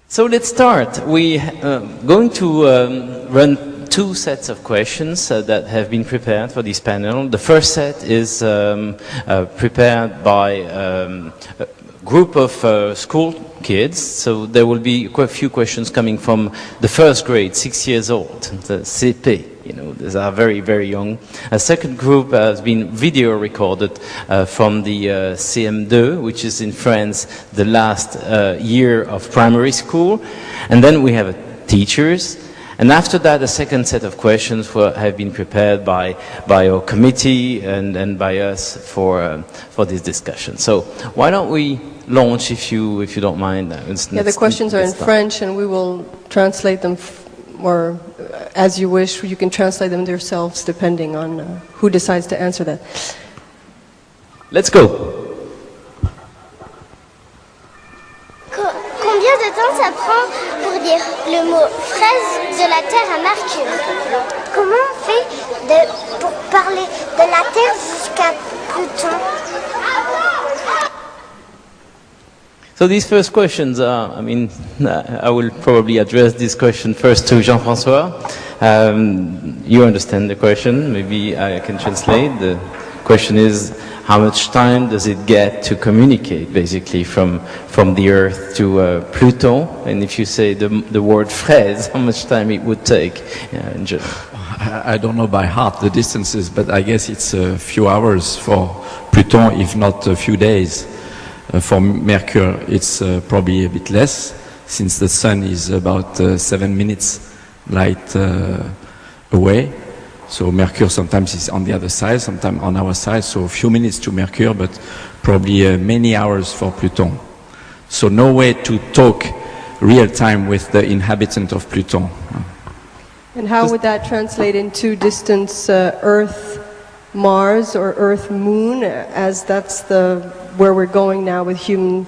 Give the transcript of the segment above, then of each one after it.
So let's start. We are going to run two sets of questions that have been prepared for this panel. The first set is prepared by a group of school kids. So there will be quite a few questions coming from the first grade, 6 years old, the CP. You know, these are very, very young. A second group has been video recorded from the CM2, which is in France, the last year of primary school. And then we have teachers. And after that, a second set of questions have been prepared by our committee and by us for this discussion. So why don't we launch, if you don't mind? Yeah, the questions are in French, and we will translate them, or as you wish, you can translate them yourselves, depending on who decides to answer that. Let's go. Combien de temps ça prend pour dire le mot fraise de la Terre à Mercure? Comment on fait pour parler de la Terre jusqu'à Pluton? So these first questions are, I mean, I will probably address this question first to Jean-Francois. You understand the question, maybe I can translate. The question is, how much time does it get to communicate, basically, from the Earth to Pluto? And if you say the word fraise, how much time it would take? I don't know by heart the distances, but I guess it's a few hours for Pluton, if not a few days. For Mercury, it's probably a bit less, since the Sun is about 7 minutes light away. So Mercury sometimes is on the other side, sometimes on our side, so a few minutes to Mercury, but probably many hours for Pluton. So no way to talk real time with the inhabitant of Pluton. And how would that translate into distance Earth-Mars or Earth-Moon, as that's where we're going now with human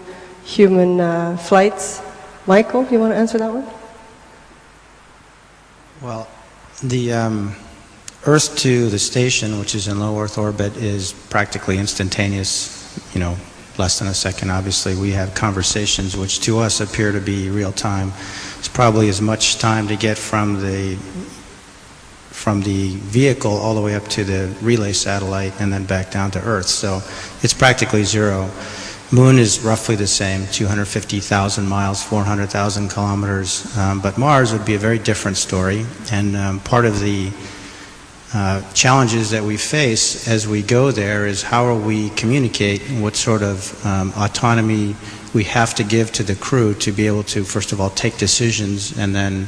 flights? Michael, do you want to answer that one? Well, the Earth to the station, which is in low Earth orbit, is practically instantaneous, you know, less than a second. Obviously, we have conversations which to us appear to be real time. It's probably as much time to get from the vehicle all the way up to the relay satellite and then back down to Earth. So it's practically zero. Moon is roughly the same, 250,000 miles, 400,000 kilometers. But Mars would be a very different story. And part of the challenges that we face as we go there is how are we communicate, what sort of autonomy we have to give to the crew to be able to, first of all, take decisions and then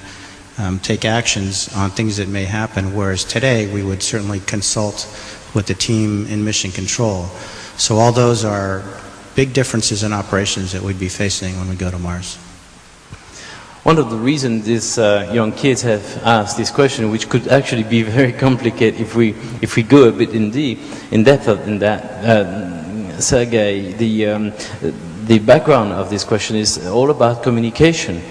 take actions on things that may happen, whereas today we would certainly consult with the team in mission control. So all those are big differences in operations that we'd be facing when we go to Mars. One of the reasons these young kids have asked this question, which could actually be very complicated if we go a bit in depth in that, Sergei, the background of this question is all about communication.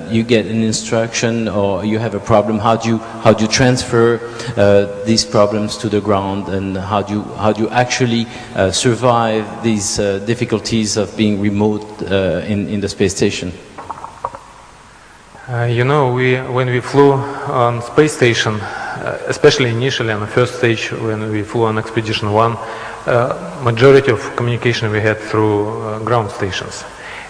You get an instruction or you have a problem, how do you transfer these problems to the ground, and how do you actually survive these difficulties of being remote in the space station? You know, when we flew on space station, especially initially on the first stage when we flew on Expedition 1, majority of communication we had through ground stations.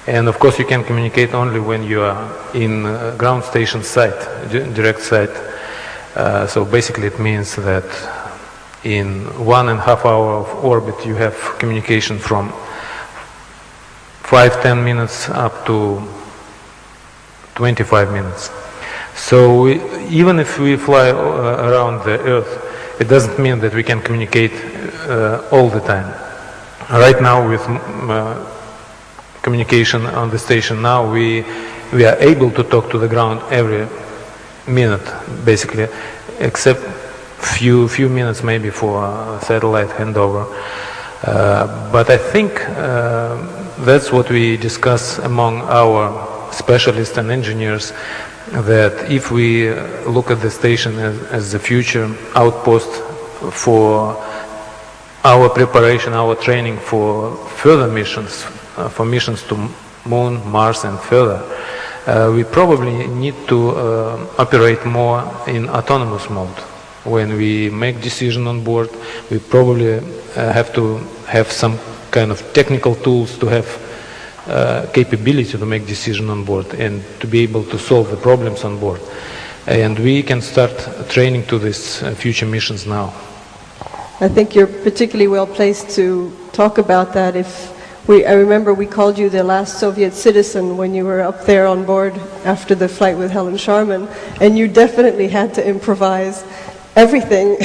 And of course you can communicate only when you are in ground station site, direct site. So basically it means that in 1.5 hours of orbit you have communication from 5-10 minutes up to 25 minutes. So even if we fly around the Earth, it doesn't mean that we can communicate all the time. Right now with communication on the station now, we are able to talk to the ground every minute, basically, except few minutes maybe for satellite handover. But I think that's what we discuss among our specialists and engineers, that if we look at the station as the future outpost for our preparation, our training for further missions, for missions to Moon, Mars and further, we probably need to operate more in autonomous mode. When we make decision on board, we probably have to have some kind of technical tools to have capability to make decision on board and to be able to solve the problems on board. And we can start training to these future missions now. I think you're particularly well placed to talk about that. I remember we called you the last Soviet citizen when you were up there on board after the flight with Helen Sharman, and you definitely had to improvise everything,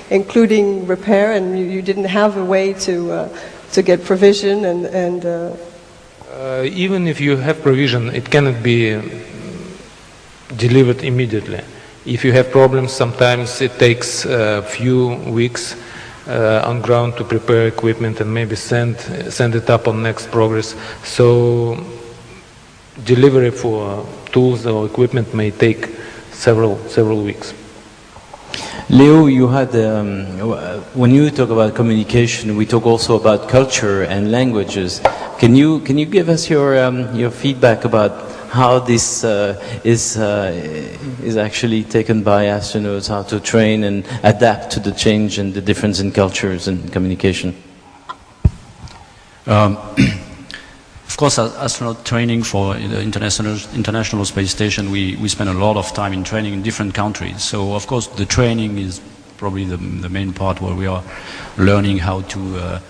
including repair, and you didn't have a way to get provision and even if you have provision, it cannot be delivered immediately. If you have problems, sometimes it takes a few weeks on ground to prepare equipment and maybe send it up on next progress. So delivery for tools or equipment may take several weeks. Leo, you had, when you talk about communication, we talk also about culture and languages. Can you give us your feedback about how this is actually taken by astronauts, how to train and adapt to the change and the difference in cultures and communication? Of course, astronaut training for the International Space Station, we spend a lot of time in training in different countries. So, of course, the training is probably the main part where we are learning how to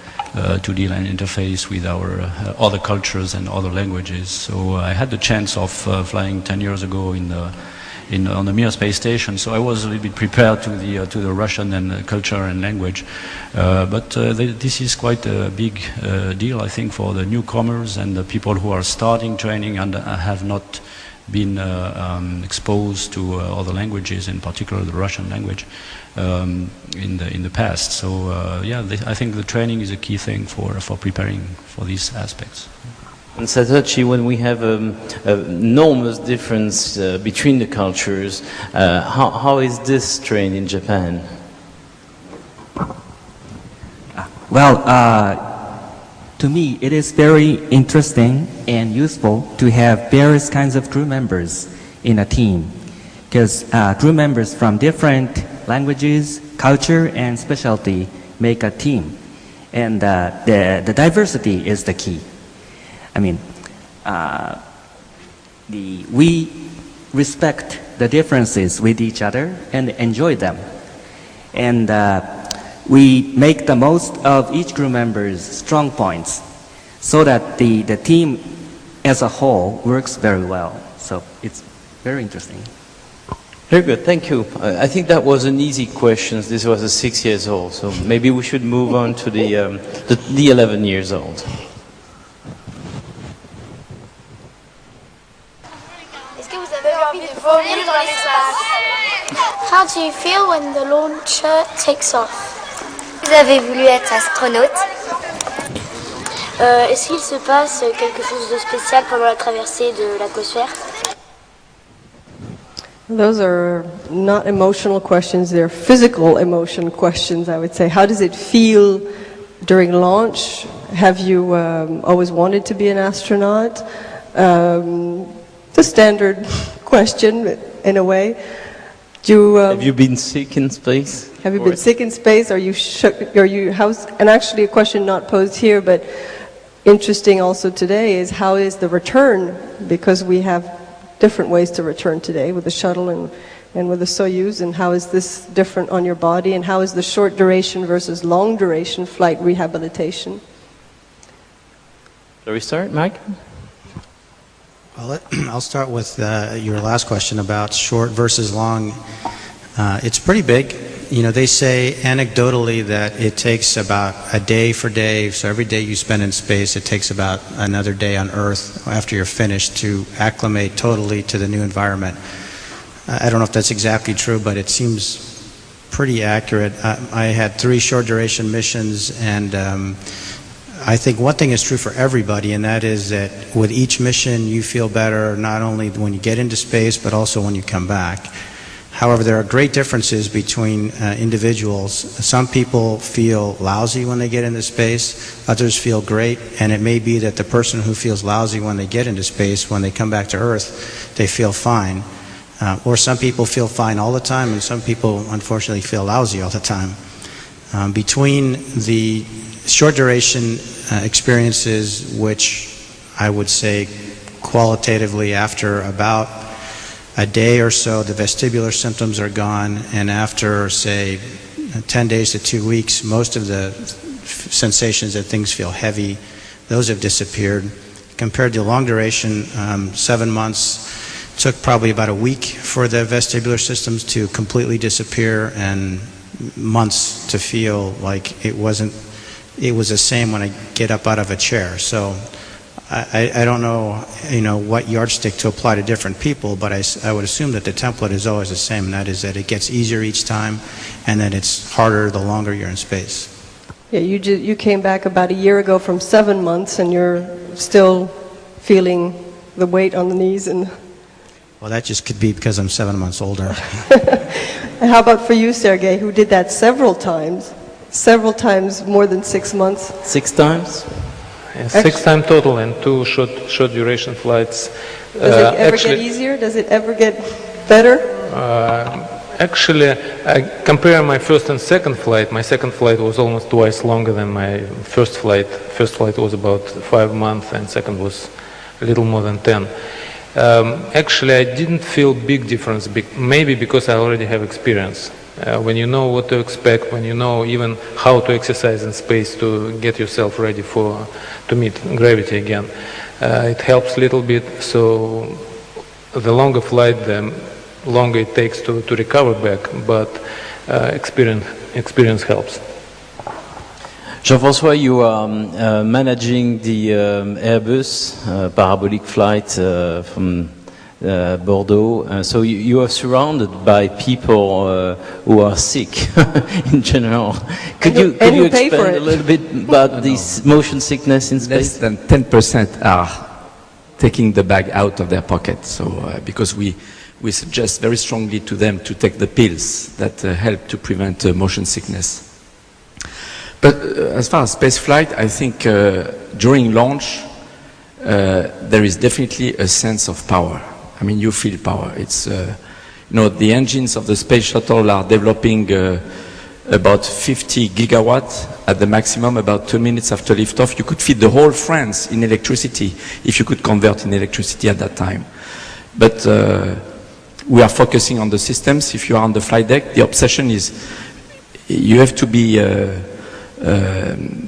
deal and interface with our other cultures and other languages. So I had the chance of flying 10 years ago on the Mir space station, so I was a little bit prepared to the Russian and culture and language. But this is quite a big deal, I think, for the newcomers and the people who are starting training and have not been exposed to other languages, in particular the Russian language, in the past. So I think the training is a key thing for preparing for these aspects. And Satoshi, when we have an enormous difference between the cultures, how is this trained in Japan? Well, to me, it is very interesting and useful to have various kinds of crew members in a team, because crew members from different languages, culture, and specialty make a team, and the diversity is the key. I mean, we respect the differences with each other and enjoy them, and we make the most of each crew member's strong points so that the team as a whole works very well. So it's very interesting. Very good, thank you. I think that was an easy question. This was a 6 years old, so maybe we should move on to the 11 years old. How do you feel when the launcher takes off? Vous avez voulu être astronaute? Est-ce qu'il se passe quelque chose de spécial pendant la traversée de l'atmosphère? Those are not emotional questions, they're physical emotion questions, I would say. How does it feel during launch? Have you always wanted to be an astronaut? The standard question, in a way. Have you been sick in space? Have you been sick in space? Are you and actually a question not posed here, but interesting also today, is how is the return? Because we have different ways to return today with the shuttle and with the Soyuz, and how is this different on your body, and how is the short duration versus long duration flight rehabilitation? Shall we start, Mike? I'll start with your last question about short versus long. It's pretty big. You know, they say anecdotally that it takes about a day for day. So every day you spend in space, it takes about another day on Earth after you're finished to acclimate totally to the new environment. I don't know if that's exactly true, but it seems pretty accurate. I had 3 short duration missions, and I think one thing is true for everybody, and that is that with each mission you feel better not only when you get into space but also when you come back. However, there are great differences between individuals. Some people feel lousy when they get into space, others feel great, and it may be that the person who feels lousy when they get into space, when they come back to Earth, they feel fine. Or some people feel fine all the time, and some people, unfortunately, feel lousy all the time. Between the short duration experiences, which I would say qualitatively after about a day or so, the vestibular symptoms are gone, and after, say, 10 days to 2 weeks, most of the sensations that things feel heavy, those have disappeared. Compared to long duration, 7 months, took probably about a week for the vestibular systems to completely disappear, and months to feel like it was the same when I get up out of a chair. So I don't know, what yardstick to apply to different people, but I would assume that the template is always the same, and that is that it gets easier each time, and that it's harder the longer you're in space. Yeah, you came back about a year ago from 7 months, and you're still feeling the weight on the knees and. Well, that just could be because I'm 7 months older. And how about for you, Sergei, who did that several times more than 6 months? 6 times? Yeah, 6 times total and 2 short duration flights. Does it ever get easier? Does it ever get better? Actually, I compare my first and second flight. My second flight was almost twice longer than my first flight. First flight was about 5 months, and second was a little more than 10. Actually, I didn't feel big difference, maybe because I already have experience. When you know what to expect, when you know even how to exercise in space to get yourself ready to meet gravity again, it helps a little bit. So the longer flight, the longer it takes to recover back, but experience helps. Jean-Francois, you are managing the Airbus parabolic flight from Bordeaux. So you are surrounded by people who are sick in general. Could you expand a little bit about this motion sickness in space? Less than 10% are taking the bag out of their pocket. So because we suggest very strongly to them to take the pills that help to prevent motion sickness. But as far as space flight, I think during launch there is definitely a sense of power. I mean, you feel power. It's the engines of the space shuttle are developing about 50 gigawatts at the maximum. About 2 minutes after liftoff, you could feed the whole France in electricity if you could convert in electricity at that time. But we are focusing on the systems. If you are on the flight deck, the obsession is you have to be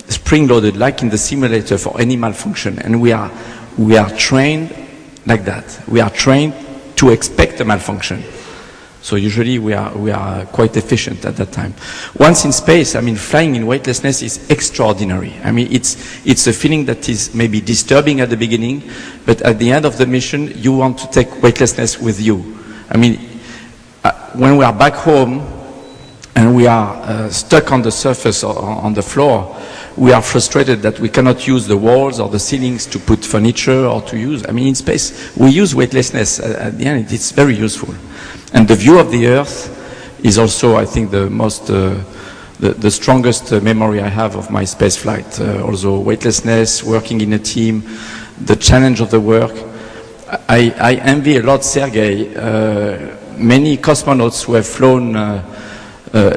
spring-loaded, like in the simulator, for any malfunction. And we are trained like that. We are trained to expect a malfunction. So usually we are quite efficient at that time. Once in space, I mean, flying in weightlessness is extraordinary. I mean, it's a feeling that is maybe disturbing at the beginning, but at the end of the mission, you want to take weightlessness with you. I mean, when we are back home, and we are stuck on the surface or on the floor, we are frustrated that we cannot use the walls or the ceilings to put furniture or to use. I mean, in space, we use weightlessness. At the end, it's very useful. And the view of the Earth is also, I think, the strongest memory I have of my space flight. Also, weightlessness, working in a team, the challenge of the work. I envy a lot Sergei. Many cosmonauts who have flown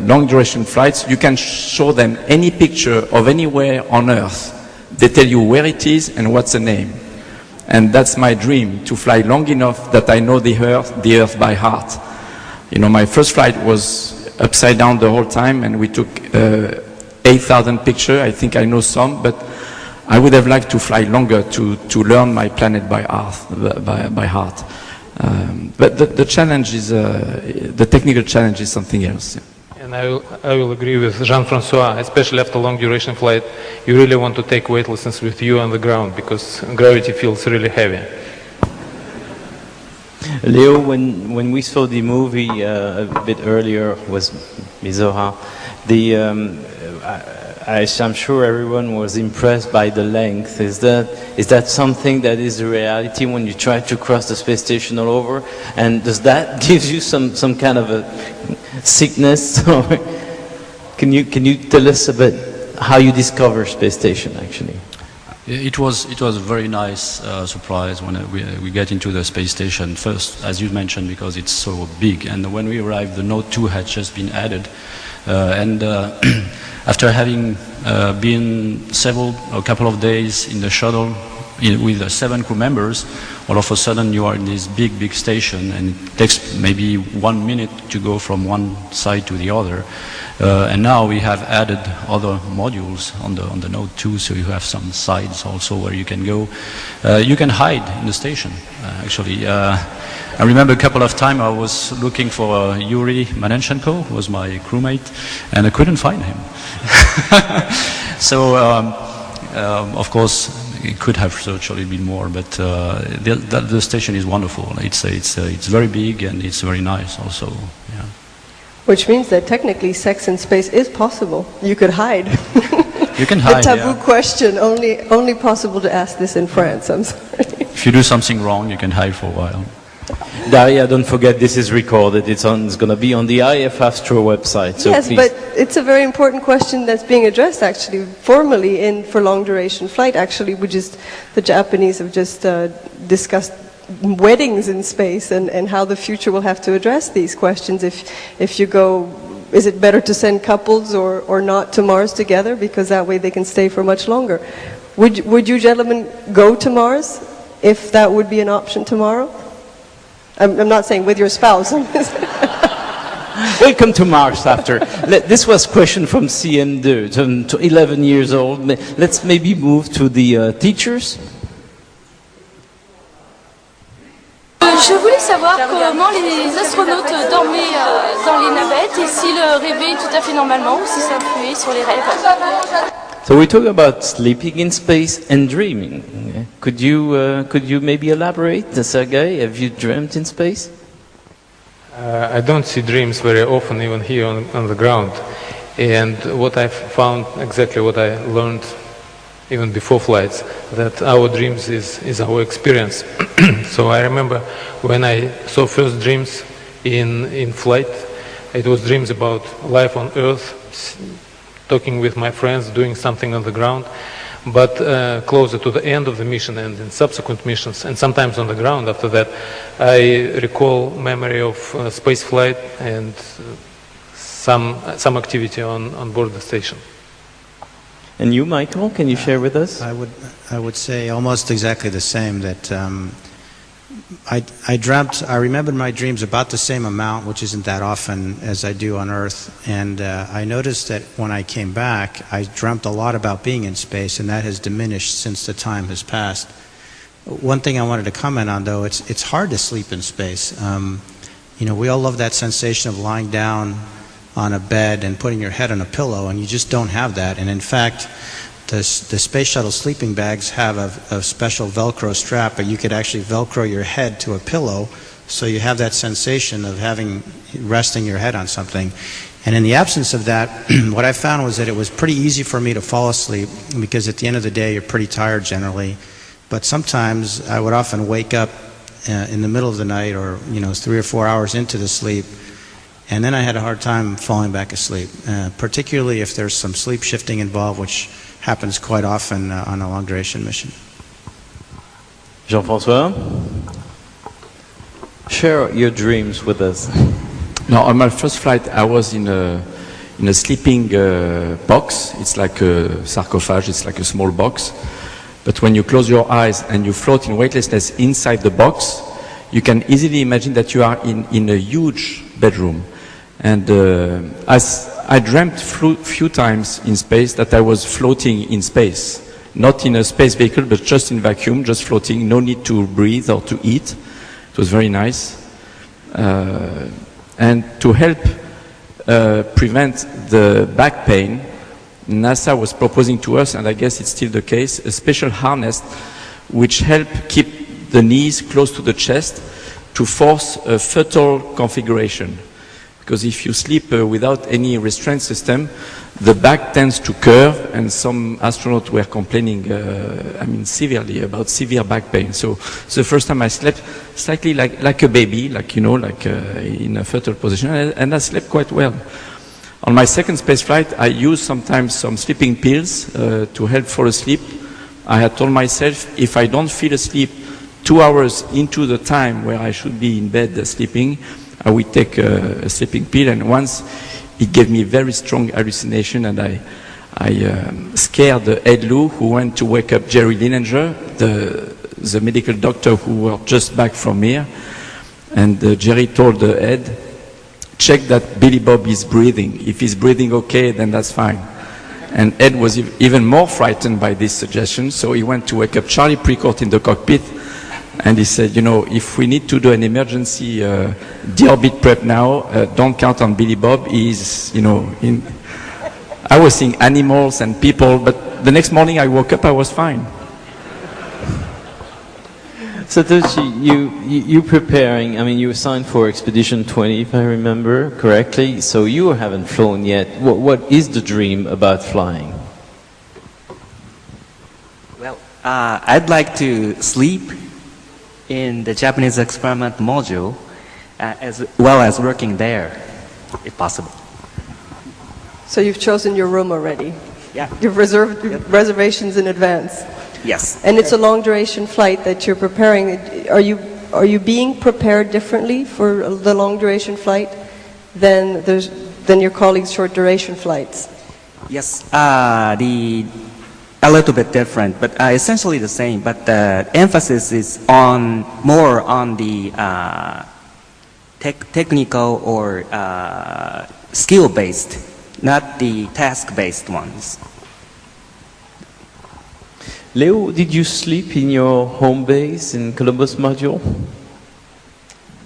long duration flights, you can show them any picture of anywhere on Earth. They tell you where it is and what's the name. And that's my dream, to fly long enough that I know the Earth by heart. My first flight was upside down the whole time, and we took 8,000 pictures. I think I know some, but I would have liked to fly longer to learn my planet by heart. But the challenge is, the technical challenge is something else. And I will agree with Jean-Francois, especially after long duration flight, you really want to take weightlessness with you on the ground because gravity feels really heavy. Leo, when we saw the movie a bit earlier, was Mizora, I'm sure everyone was impressed by the length. Is that something that is a reality when you try to cross the space station all over? And does that give you some kind of a sickness? Or can you tell us a bit how you discover space station actually? It was a very nice surprise when we get into the space station. First, as you mentioned, because it's so big, and when we arrived, the Note 2 had just been added, and after having been a couple of days in the shuttle with 7 crew members, all of a sudden you are in this big station, and it takes maybe 1 minute to go from one side to the other. And now we have added other modules on the Note 2, so you have some sides also where you can go. You can hide in the station, actually. I remember a couple of times I was looking for Yuri Manenchenko, who was my crewmate, and I couldn't find him. So, of course, it could have certainly been more, but the station is wonderful. It's very big and it's very nice also. Yeah. Which means that technically sex in space is possible. You could hide. You can hide. The taboo question, only possible to ask this in France, I'm sorry. If you do something wrong, you can hide for a while. Daria, don't forget this is recorded. It's going to be on the IF Astro website. So yes, please. but it's a very important question that's being addressed actually formally for long duration flight actually, which is the Japanese have just discussed weddings in space and how the future will have to address these questions. If you go, is it better to send couples or not to Mars together, because that way they can stay for much longer. Would you gentlemen go to Mars if that would be an option tomorrow? I'm not saying with your spouse. Welcome to Mars after. This was a question from CM2, to 11 years old. Let's maybe move to the teachers. Je voulais savoir comment les astronautes dormaient dans les navettes et s'ils rêvaient tout à fait normalement ou si ça influait sur les rêves. So we talk about sleeping in space and dreaming. Could you maybe elaborate, Sergei? Have you dreamt in space? I don't see dreams very often, even here on the ground. And what I found, exactly what I learned even before flights, that our dreams is our experience. So I remember when I saw first dreams in flight, it was dreams about life on Earth, talking with my friends, doing something on the ground. But closer to the end of the mission and in subsequent missions, and sometimes on the ground after that, I recall memory of space flight and some activity on board the station. And you, Michael, can you share with us? I would say almost exactly the same, that I remembered my dreams about the same amount, which isn't that often as I do on Earth, and I noticed that when I came back, I dreamt a lot about being in space, and that has diminished since the time has passed. One thing I wanted to comment on, though, it's hard to sleep in space. We all love that sensation of lying down on a bed and putting your head on a pillow, and you just don't have that. And in fact, the space shuttle sleeping bags have a special Velcro strap, but you could actually Velcro your head to a pillow, so you have that sensation of resting your head on something. And in the absence of that, what I found was that it was pretty easy for me to fall asleep, because at the end of the day, you're pretty tired generally. But sometimes I would often wake up in the middle of the night, or 3 or 4 hours into the sleep, and then I had a hard time falling back asleep, particularly if there's some sleep shifting involved, which happens quite often on a long duration mission. Jean-Francois, share your dreams with us. No, on my first flight, I was in a sleeping box. It's like a sarcophage. It's like a small box. But when you close your eyes and you float in weightlessness inside the box, you can easily imagine that you are in a huge bedroom. And as I dreamt few times in space that I was floating in space, not in a space vehicle, but just in vacuum, just floating, no need to breathe or to eat. It was very nice. And to help prevent the back pain, NASA was proposing to us, and I guess it's still the case, a special harness which help keep the knees close to the chest to force a fetal configuration. because if you sleep without any restraint system, the back tends to curve, and some astronauts were complaining, severely about severe back pain. So the first time I slept slightly like a baby, in a fetal position, and I slept quite well. On my second space flight, I used sometimes some sleeping pills to help fall asleep. I had told myself, if I don't feel asleep 2 hours into the time where I should be in bed sleeping, I would take a sleeping pill, and once it gave me very strong hallucination, and I scared Ed Lou, who went to wake up Jerry Linenger, the medical doctor who were just back from here, and Jerry told Ed, check that Billy Bob is breathing. If he's breathing okay, then that's fine. And Ed was even more frightened by this suggestion, so he went to wake up Charlie Precourt in the cockpit, and he said, if we need to do an emergency deorbit prep now, don't count on Billy Bob. He's, I was seeing animals and people, but the next morning I woke up, I was fine. Satoshi, you preparing, you signed for Expedition 20, if I remember correctly, so you haven't flown yet. What is the dream about flying? Well, I'd like to sleep in the Japanese experiment module, as well as working there, if possible. So you've chosen your room already? Yeah. You've reserved reservations in advance? Yes. And it's a long duration flight that you're preparing. Are you being prepared differently for the long duration flight than your colleagues' short duration flights? Yes. A little bit different, but essentially the same. But the emphasis is more on the technical or skill-based, not the task-based ones. Leo, did you sleep in your home base in Columbus module?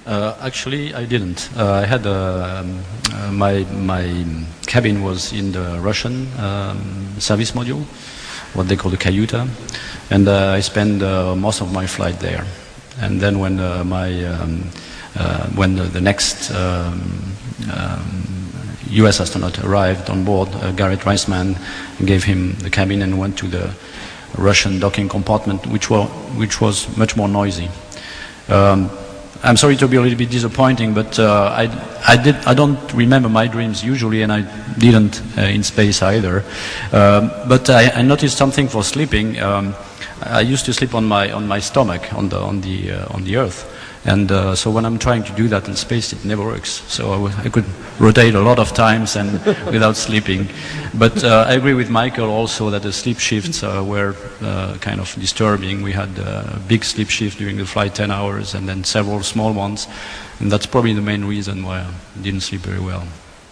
Actually, I didn't. I had my cabin was in the Russian service module, what they call the Cayuta, and I spent most of my flight there. And then when the next U.S. astronaut arrived on board, Garrett Reisman gave him the cabin and went to the Russian docking compartment, which was much more noisy. I'm sorry to be a little bit disappointing, but I don't remember my dreams usually, and I didn't in space either. But I noticed something for sleeping. I used to sleep on my stomach on the Earth, and so when I'm trying to do that in space, it never works. So I could rotate a lot of times and without sleeping. But I agree with Michael also that the sleep shifts were kind of disturbing. We had a big sleep shift during the flight, 10 hours, and then several small ones. And that's probably the main reason why I didn't sleep very well.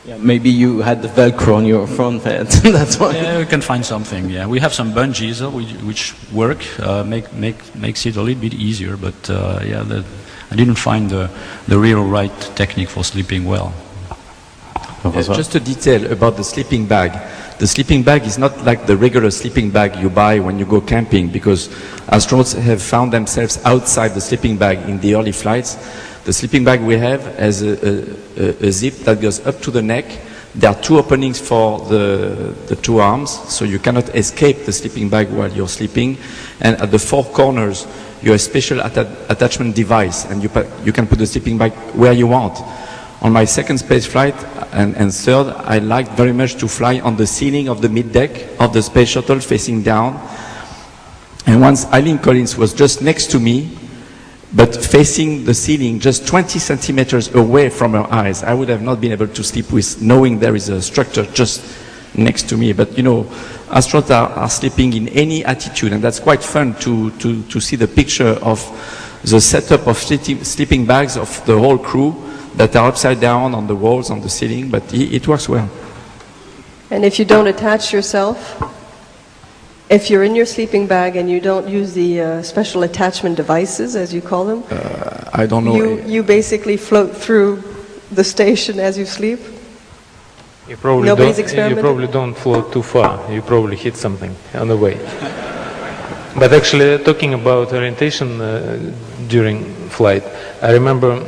Yeah, maybe you had the Velcro on your front head. That's why. Yeah, we can find something. Yeah, we have some bungees which work, makes it a little bit easier. But I didn't find the real right technique for sleeping well. Just a detail about the sleeping bag. The sleeping bag is not like the regular sleeping bag you buy when you go camping, because astronauts have found themselves outside the sleeping bag in the early flights. The sleeping bag we have has a zip that goes up to the neck. There are two openings for the two arms, so you cannot escape the sleeping bag while you're sleeping. And at the four corners, you have a special attachment device, and you can put the sleeping bag where you want. On my second space flight and third, I liked very much to fly on the ceiling of the mid-deck of the space shuttle facing down. And once Eileen Collins was just next to me, but facing the ceiling just 20 centimeters away from her eyes, I would have not been able to sleep with knowing there is a structure just next to me. But astronauts are sleeping in any attitude, and that's quite fun to see the picture of the setup of sleeping bags of the whole crew that are upside down on the walls, on the ceiling, but it works well. And if you don't attach yourself, if you're in your sleeping bag and you don't use the special attachment devices, as you call them, I don't know. You basically float through the station as you sleep? You probably don't float too far. You probably hit something on the way. But actually, talking about orientation during flight, I remember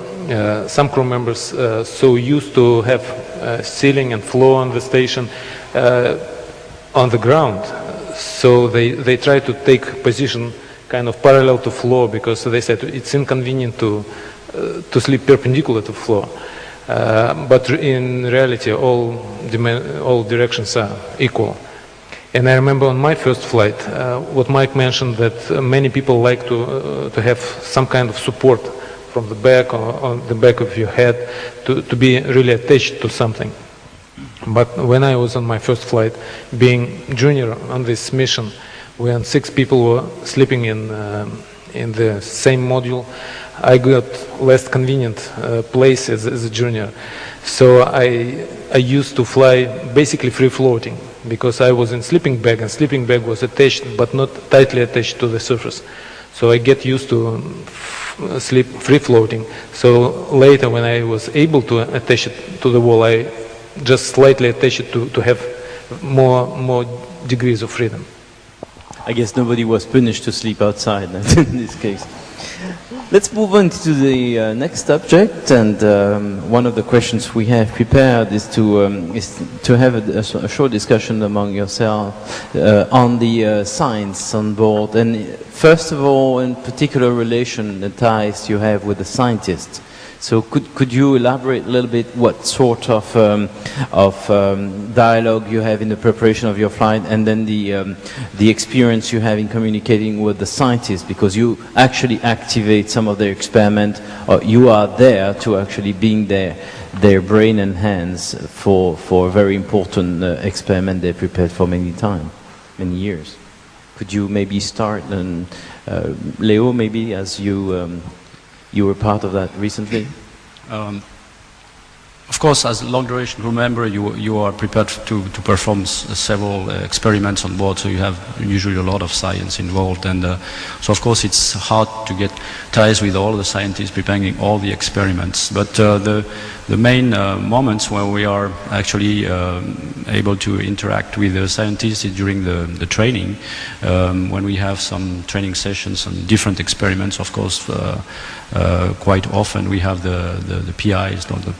some crew members so used to have ceiling and floor on the station on the ground, so they try to take position kind of parallel to floor, because they said it's inconvenient to sleep perpendicular to floor. But in reality, all directions are equal. And I remember on my first flight, what Mike mentioned, that many people like to have some kind of support from the back or on the back of your head to be really attached to something. But when I was on my first flight, being junior on this mission, when 6 people were sleeping in the same module, I got less convenient place as a junior. So I used to fly basically free floating, because I was in sleeping bag, and sleeping bag was attached but not tightly attached to the surface. So I get used to sleep free floating. So later, when I was able to attach it to the wall, I just slightly attached it to have more degrees of freedom. I guess nobody was punished to sleep outside in this case. Let's move on to the next subject, and one of the questions we have prepared is to have a short discussion among yourself on the science on board, and first of all, in particular relation, the ties you have with the scientists. So could you elaborate a little bit what sort of dialogue you have in the preparation of your flight, and then the experience you have in communicating with the scientists, because you actually activate some of their experiment, or you are there to actually being their brain and hands for a very important experiment they prepared for many years. Could you maybe start, and Leo, maybe as you were part of that recently? Of course, as a long-duration crew member, you are prepared to perform several experiments on board, so you have usually a lot of science involved, and so of course it's hard to get ties with all the scientists preparing all the experiments. But the main moments where we are actually able to interact with the scientists is during the training, when we have some training sessions on different experiments. Of course, quite often we have the PIs, the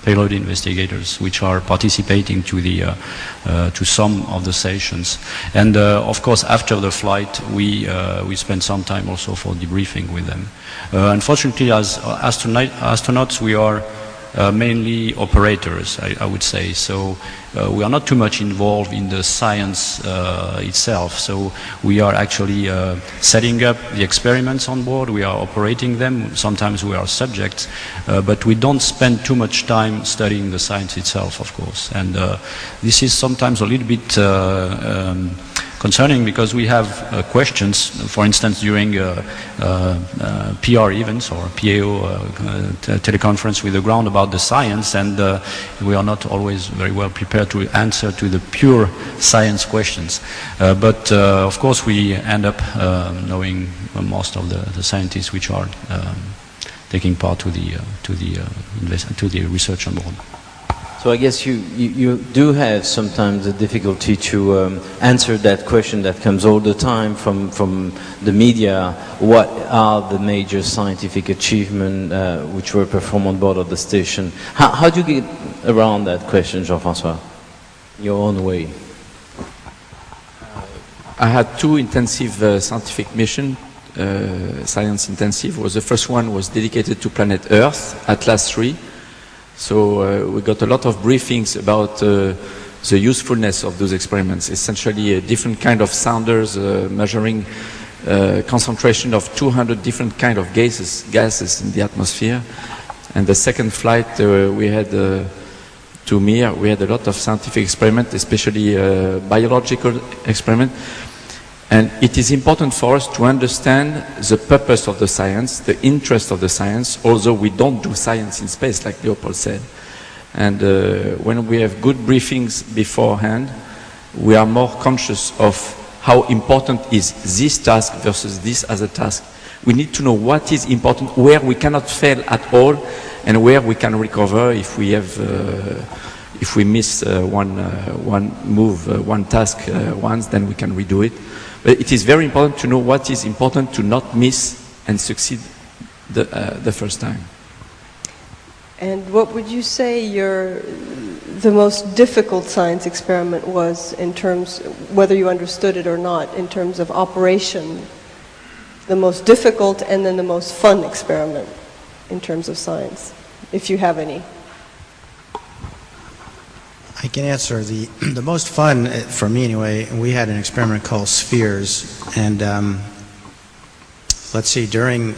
payload investigators, which are participating to some of the sessions, and of course after the flight we spend some time also for debriefing with them. Unfortunately, as astronauts, we are mainly operators, I would say, so we are not too much involved in the science itself. So we are actually setting up the experiments on board, we are operating them, sometimes we are subjects, but we don't spend too much time studying the science itself, of course. And this is sometimes a little bit concerning, because we have questions, for instance, during PR events or PAO teleconference with the ground about the science, and we are not always very well prepared to answer to the pure science questions. But of course we end up knowing most of the scientists which are taking part to the research on board. So I guess you do have sometimes a difficulty to answer that question that comes all the time from the media. What are the major scientific achievements which were performed on board of the station? How do you get around that question, Jean-Francois, your own way? I had 2 intensive scientific missions. Science intensive. The first one was dedicated to planet Earth, Atlas 3. So we got a lot of briefings about the usefulness of those experiments. Essentially a different kind of sounders measuring concentration of 200 different kind of gases in the atmosphere. And the second flight we had to Mir, we had a lot of scientific experiments, especially biological experiments. And it is important for us to understand the purpose of the science, the interest of the science, although we don't do science in space, like Leopold said. And when we have good briefings beforehand, we are more conscious of how important is this task versus this other task. We need to know what is important, where we cannot fail at all, and where we can recover if we have, if we miss one move, one task once, then we can redo it. But it is very important to know what is important to not miss and succeed the first time. And what would you say the most difficult science experiment was in terms, whether you understood it or not, in terms of operation? The most difficult and then the most fun experiment in terms of science, if you have any. I can answer. The most fun, for me anyway, we had an experiment called Spheres, and let's see, during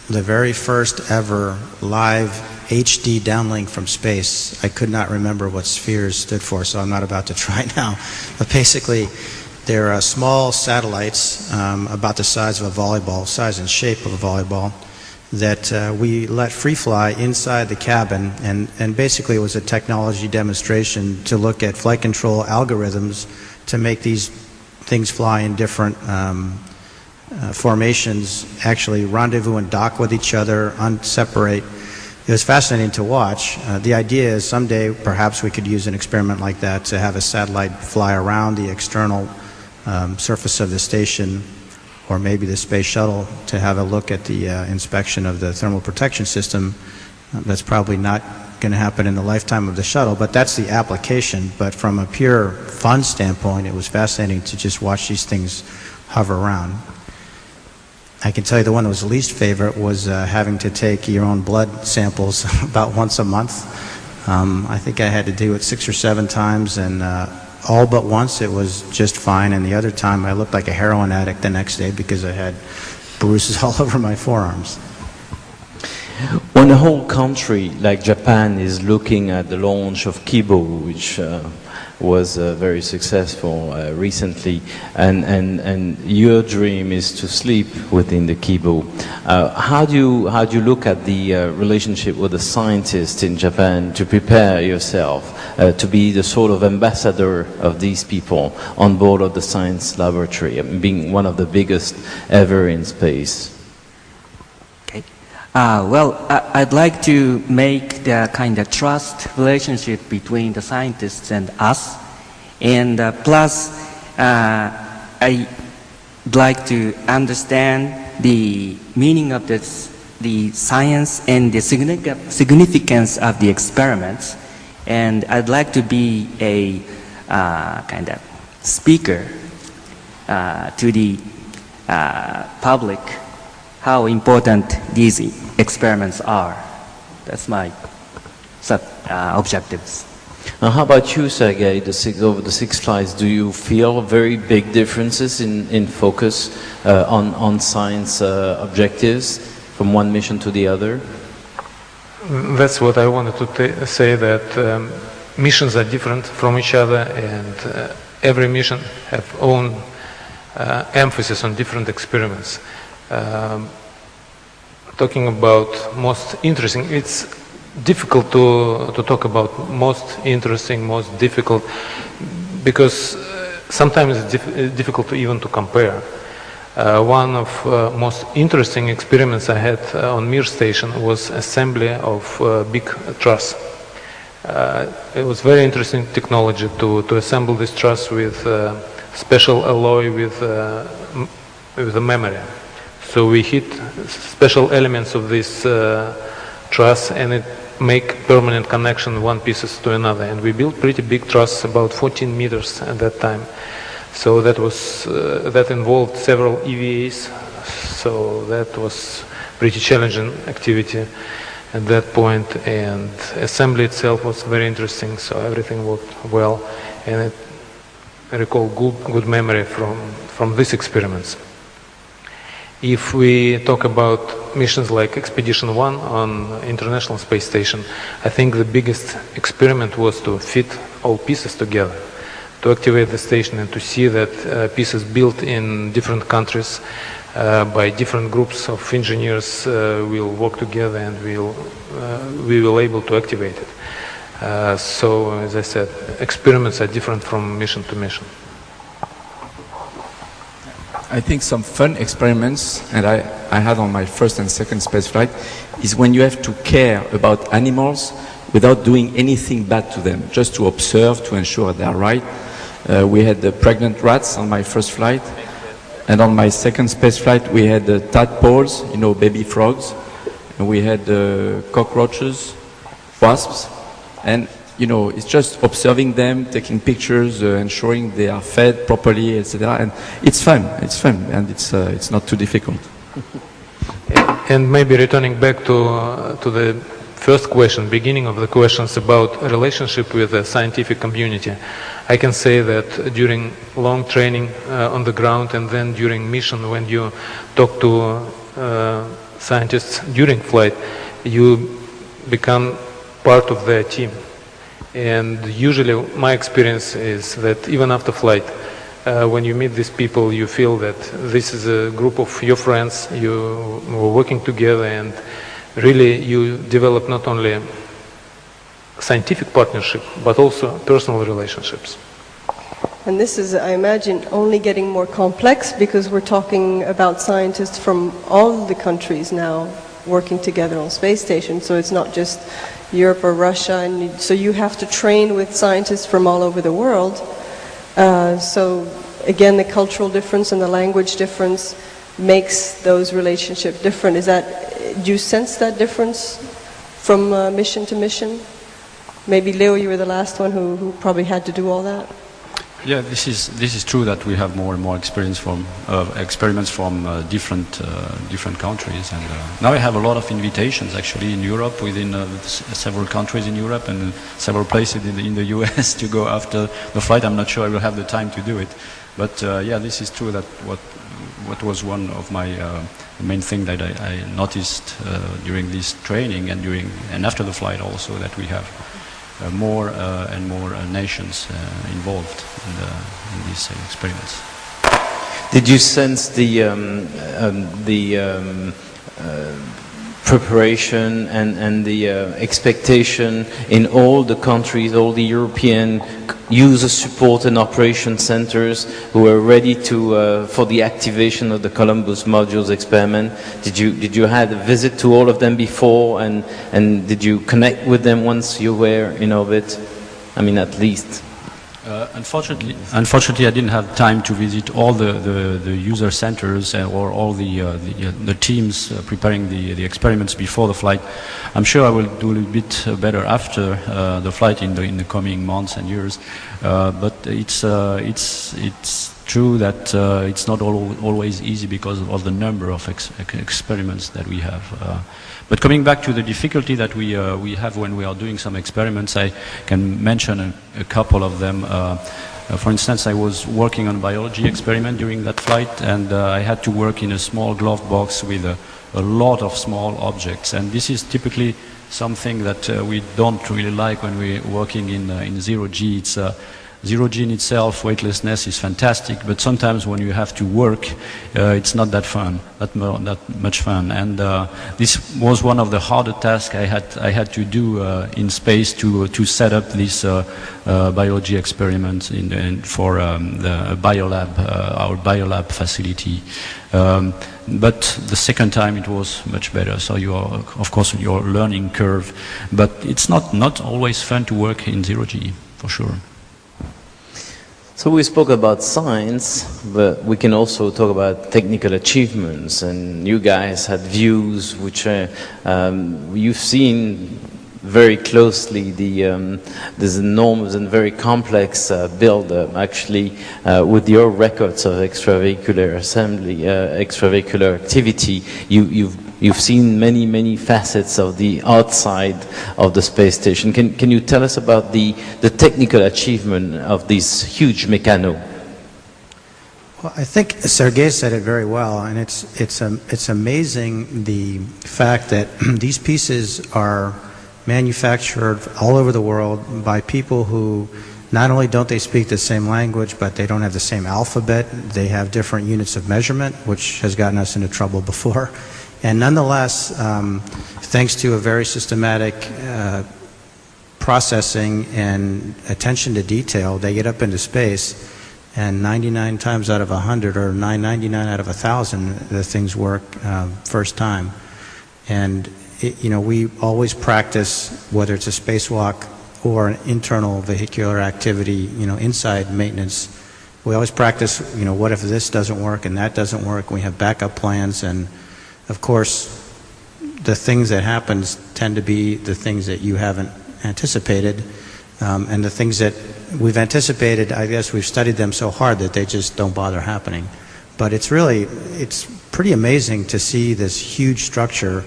the very first ever live HD downlink from space, I could not remember what Spheres stood for, so I'm not about to try now. But basically, they're small satellites about the size of a volleyball, size and shape of a volleyball, that we let free fly inside the cabin, and basically it was a technology demonstration to look at flight control algorithms to make these things fly in different formations, actually rendezvous and dock with each other, separate. It was fascinating to watch. The idea is someday perhaps we could use an experiment like that to have a satellite fly around the external surface of the station, or maybe the space shuttle, to have a look at the inspection of the thermal protection system. That's probably not going to happen in the lifetime of the shuttle, but that's the application. But from a pure fun standpoint, it was fascinating to just watch these things hover around. I can tell you the one that was the least favorite was having to take your own blood samples about once a month. I think I had to do it 6 or 7 times, and all but once it was just fine, and the other time I looked like a heroin addict the next day because I had bruises all over my forearms. When a whole country like Japan is looking at the launch of Kibo, which was very successful recently, and your dream is to sleep within the Kibo, how do you look at the relationship with the scientists in Japan to prepare yourself to be the sort of ambassador of these people on board of the science laboratory, being one of the biggest ever in space? Well, I'd like to make the kind of trust relationship between the scientists and us, and plus I'd like to understand the meaning of the science and the significance of the experiments, and I'd like to be a kind of speaker to the public how important these experiments are. That's my objectives. How about you, Sergei? Over the 6 flights, do you feel very big differences in focus on science objectives from one mission to the other? That's what I wanted to say, that missions are different from each other, and every mission have own emphasis on different experiments. Talking about most interesting, it's difficult to talk about most interesting, most difficult, because sometimes it's difficult even to compare. One of most interesting experiments I had on Mir station was assembly of big truss. It was very interesting technology to assemble this truss with special alloy with the memory. So we hit special elements of this truss, and it make permanent connection one pieces to another. And we built pretty big truss, about 14 meters at that time. So that was that involved several EVAs. So that was pretty challenging activity at that point. And assembly itself was very interesting. So everything worked well, and I recall good memory from these experiments. If we talk about missions like Expedition 1 on International Space Station, I think the biggest experiment was to fit all pieces together, to activate the station and to see that pieces built in different countries by different groups of engineers will work together, and we will able to activate it. So, as I said, experiments are different from mission to mission. I think some fun experiments, and I had on my first and second space flight, is when you have to care about animals without doing anything bad to them, just to observe, to ensure they are right. We had the pregnant rats on my first flight, and on my second space flight we had the tadpoles, baby frogs, and we had cockroaches, wasps, and it's just observing them, taking pictures, ensuring they are fed properly, etc. And it's fun, and it's not too difficult. And maybe returning back to the first question, beginning of the questions about relationship with the scientific community, I can say that during long training on the ground and then during mission, when you talk to scientists during flight, you become part of their team. And usually my experience is that even after flight, when you meet these people, you feel that this is a group of your friends, you were working together, and really you develop not only scientific partnership, but also personal relationships. And this is, I imagine, only getting more complex because we're talking about scientists from all the countries now working together on space stations. So it's not just Europe or Russia, and so you have to train with scientists from all over the world. So again, the cultural difference and the language difference makes those relationships different. Do you sense that difference from mission to mission? Maybe Leo, you were the last one who probably had to do all that. Yeah, this is true that we have more and more experience from experiments from different countries, and now I have a lot of invitations actually in Europe, within several countries in Europe and several places in the US to go after the flight. I'm not sure I will have the time to do it, but yeah, this is true that what was one of my main thing that I noticed during this training and after the flight also, that we have more and more nations involved in these experiments. Did you sense the preparation and the expectation in all the countries, all the European user support and operation centers who were ready to for the activation of the Columbus modules experiment? Did you have a visit to all of them before, and did you connect with them once you were in orbit? I mean, at least. Unfortunately, I didn't have time to visit all the user centers or all the teams preparing the experiments before the flight. I'm sure I will do a little bit better after the flight in the coming months and years. But it's true that it's not always easy because of the number of experiments that we have. But coming back to the difficulty that we have when we are doing some experiments, I can mention a couple of them. For instance, I was working on a biology experiment during that flight, and I had to work in a small glove box with a lot of small objects. And this is typically something that we don't really like when we're working in zero-G. It's zero-G in itself, weightlessness is fantastic, but sometimes when you have to work, it's not that fun, that much fun. And this was one of the harder tasks I had to do in space to set up this biology experiment for the biolab, our biolab facility. But the second time it was much better. So you are, of course, your learning curve, but it's not always fun to work in zero-G, for sure. So we spoke about science, but we can also talk about technical achievements, and you guys had views which you've seen very closely this enormous and very complex build-up, actually, with your records of extravehicular assembly, extravehicular activity. You've seen many facets of the outside of the space station. Can you tell us about the technical achievement of this huge mechano? Well, I think Sergei said it very well, and it's amazing the fact that these pieces are manufactured all over the world by people who not only don't they speak the same language, but they don't have the same alphabet. They have different units of measurement, which has gotten us into trouble before. And nonetheless, thanks to a very systematic processing and attention to detail, they get up into space, and 99 times out of 100, or 999 out of 1,000, the things work first time. And we always practice, whether it's a spacewalk or an internal vehicular activity, inside maintenance. We always practice, what if this doesn't work and that doesn't work? We have backup plans, and of course, the things that happen tend to be the things that you haven't anticipated, and the things that we've anticipated, I guess we've studied them so hard that they just don't bother happening. But it's pretty amazing to see this huge structure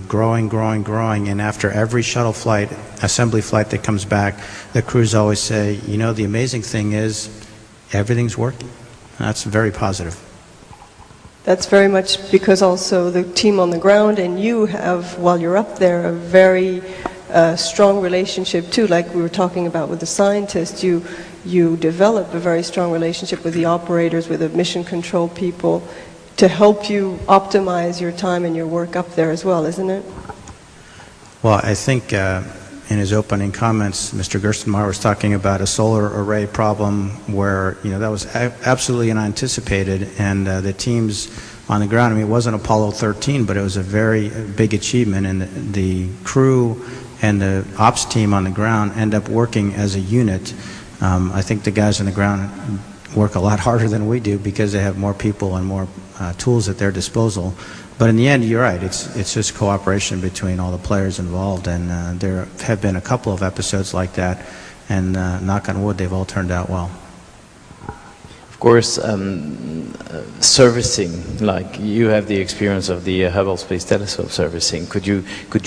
growing, and after every shuttle flight, assembly flight that comes back, the crews always say, you know, the amazing thing is everything's working. That's very positive. That's very much because also the team on the ground and you have, while you're up there, a very strong relationship too, like we were talking about with the scientists. You develop a very strong relationship with the operators, with the mission control people, to help you optimize your time and your work up there as well, isn't it? Well, I think in his opening comments, Mr. Gerstenmaier was talking about a solar array problem where, you know, that was absolutely unanticipated, and the teams on the ground, I mean, it wasn't Apollo 13, but it was a very big achievement, and the crew and the ops team on the ground end up working as a unit. I think the guys on the ground work a lot harder than we do because they have more people and more tools at their disposal. But in the end, you're right, it's just cooperation between all the players involved, and there have been a couple of episodes like that, and knock on wood, they've all turned out well. Of course, servicing, like you have the experience of the Hubble Space Telescope servicing. Could you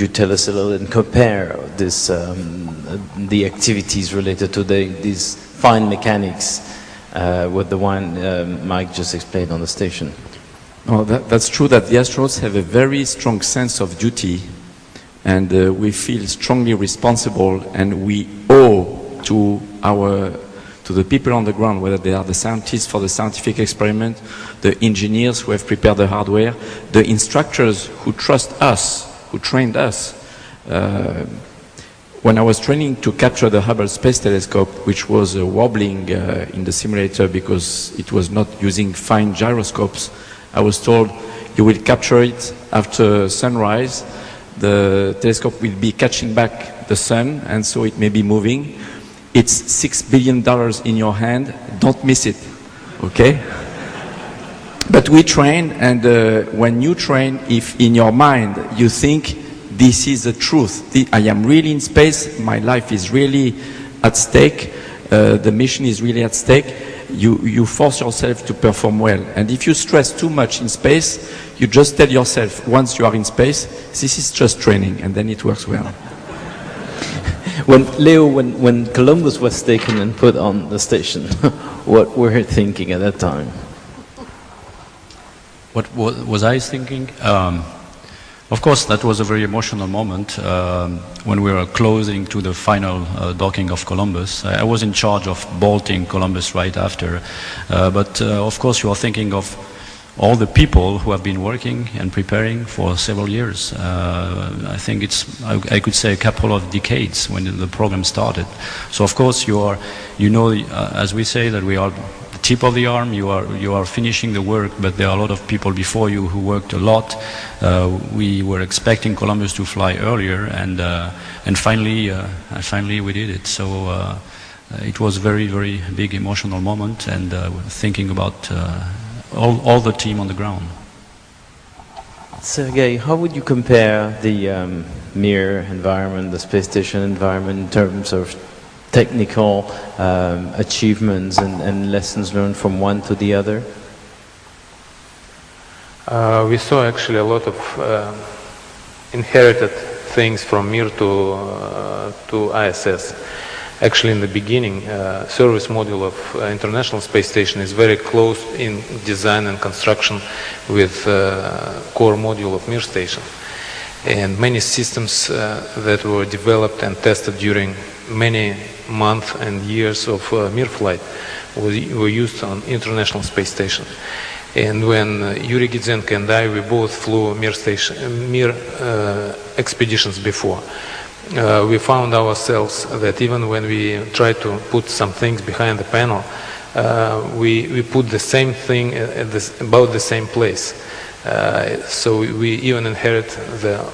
tell us a little and compare this, the activities related to these fine mechanics with the one Mike just explained on the station? Oh, that's true that the astronauts have a very strong sense of duty, and we feel strongly responsible, and we owe to the people on the ground, whether they are the scientists for the scientific experiment, the engineers who have prepared the hardware, the instructors who trust us, who trained us. When I was training to capture the Hubble Space Telescope, which was wobbling in the simulator because it was not using fine gyroscopes, I was told, you will capture it after sunrise. The telescope will be catching back the sun, and so it may be moving. It's $6 billion in your hand. Don't miss it, okay? But we train, and when you train, if in your mind you think this is the truth, I am really in space, my life is really at stake, the mission is really at stake, you force yourself to perform well. And if you stress too much in space, you just tell yourself, once you are in space, this is just training, and then it works well. When Columbus was taken and put on the station, what were you thinking at that time? What was I thinking? Of course, that was a very emotional moment when we were closing to the final docking of Columbus. I was in charge of bolting Columbus right after. But of course, you are thinking of all the people who have been working and preparing for several years. I think I could say a couple of decades when the program started. So of course, as we say that we are the tip of the arm, you are finishing the work, but there are a lot of people before you who worked a lot. We were expecting Columbus to fly earlier, and finally we did it. So it was a very, very big emotional moment, and thinking about all the team on the ground. Sergei, how would you compare the Mir environment, the space station environment, in terms of technical achievements and lessons learned from one to the other? We saw actually a lot of inherited things from Mir to ISS. Actually, in the beginning, service module of International Space Station is very close in design and construction with core module of Mir station. And many systems that were developed and tested during many months and years of Mir flight were used on International Space Station. And when Yuri Gidzenko and I, we both flew Mir expeditions before. We found ourselves that even when we tried to put some things behind the panel, we put the same thing at about the same place. So we even inherit the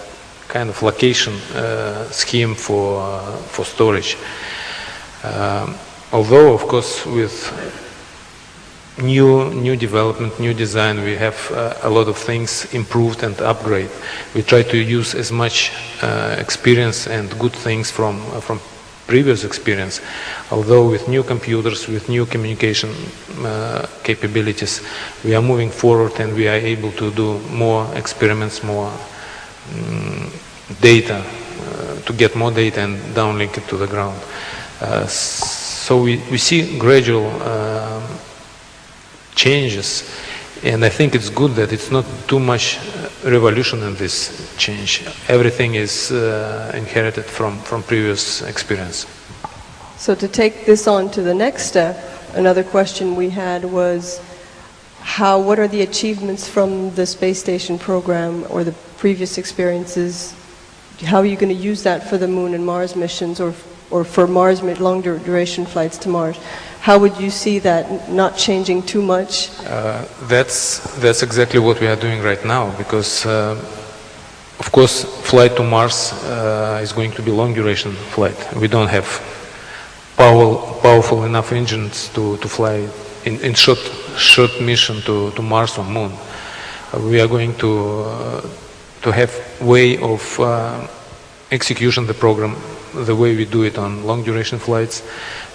kind of location scheme for storage. Although, of course, with new development, new design. We have a lot of things improved and upgrade. We try to use as much experience and good things from previous experience. Although with new computers, with new communication capabilities, we are moving forward and we are able to do more experiments, more data, to get more data and downlink it to the ground. So we see gradual changes, and I think it's good that it's not too much revolution in this change. Everything is inherited from previous experience. So to take this on to the next step, another question we had was what are the achievements from the space station program or the previous experiences? How are you going to use that for the Moon and Mars missions or for Mars long duration flights to Mars? How would you see that not changing too much? That's exactly what we are doing right now, because of course flight to Mars is going to be long duration flight. We don't have powerful enough engines to fly in short mission to Mars or Moon. We are going to have way of execution the program the way we do it on long duration flights.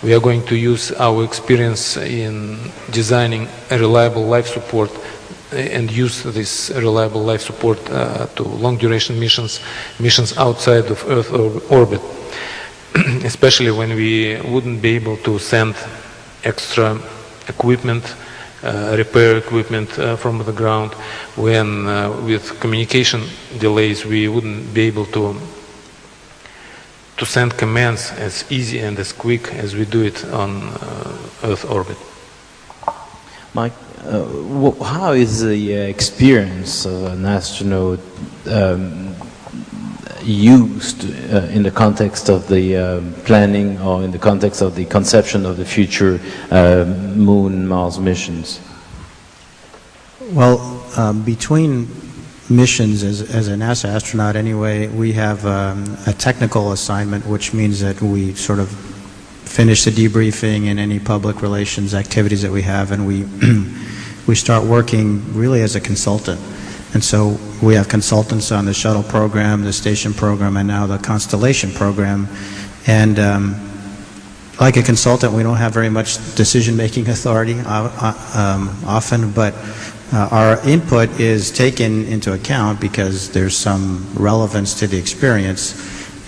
We are going to use our experience in designing a reliable life support and use this reliable life support to long duration missions outside of Earth orbit, especially when we wouldn't be able to send extra equipment, repair equipment from the ground, when with communication delays we wouldn't be able to send commands as easy and as quick as we do it on Earth orbit. Mike, how is the experience of an astronaut used in the context of the planning or in the context of the conception of the future Moon, Mars missions? Well, between missions as a NASA astronaut anyway, we have a technical assignment, which means that we sort of finish the debriefing and any public relations activities that we have, and we start working really as a consultant. And so we have consultants on the shuttle program, the station program, and now the constellation program. And like a consultant, we don't have very much decision-making authority often, but our input is taken into account because there's some relevance to the experience,